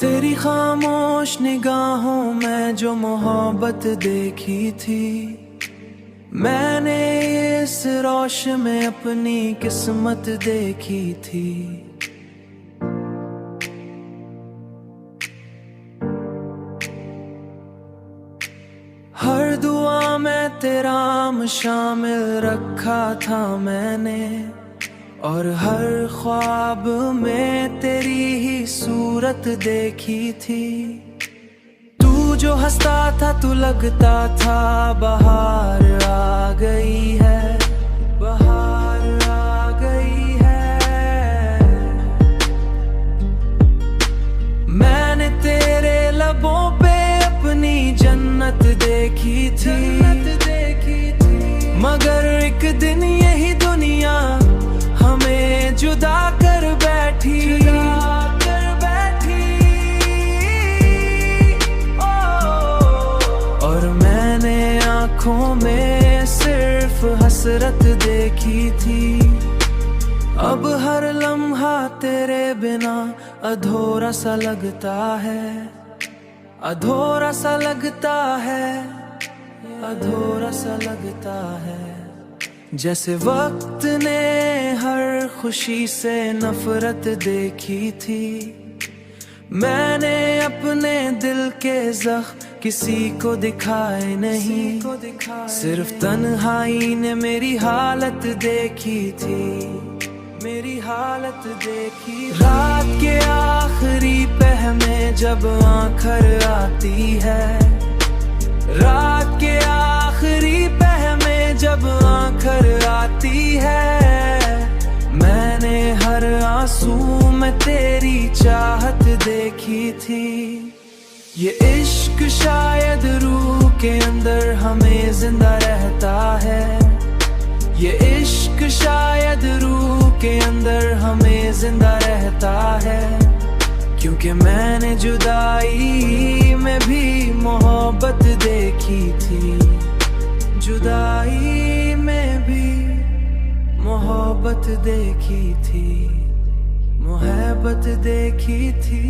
तेरी खामोश निगाहों में जो मोहब्बत देखी थी, मैंने इस रोश में अपनी किस्मत देखी थी। हर दुआ में तेरा नाम शामिल रखा था मैंने, और हर ख्वाब में तेरी ही सूरत देखी थी। तू जो हंसता था तू लगता था बहार आ गई है, बहार आ गई है। मैंने तेरे लबों पे अपनी जन्नत देखी थी, मगर एक दिन यही दुनिया हमें जुदा कर बैठी, और मैंने आँखों में सिर्फ हसरत देखी थी। अब हर लम्हा तेरे बिना अधूरा सा लगता है, अधूरा सा लगता है, अधूरा सा लगता है। जैसे वक्त ने हर खुशी से नफरत देखी थी, मैंने अपने दिल के जख्म किसी को दिखाए नहीं, सिर्फ तन्हाई ने मेरी हालत देखी थी, मेरी हालत देखी। रात के आखिरी पहर में जब आँखर आती है, रात के आखिरी पहर में जब आँखर आती है, मैंने हर आंसू में तेरी चाहत देखी थी। ये इश्क शायद रूह के अंदर हमें जिंदा रहता है, ये इश्क शायद रूह के अंदर हमें जिंदा रहता है। क्योंकि मैंने जुदाई में भी मोहब्बत देखी थी, जुदाई में भी मोहब्बत देखी थी, मोहब्बत देखी थी।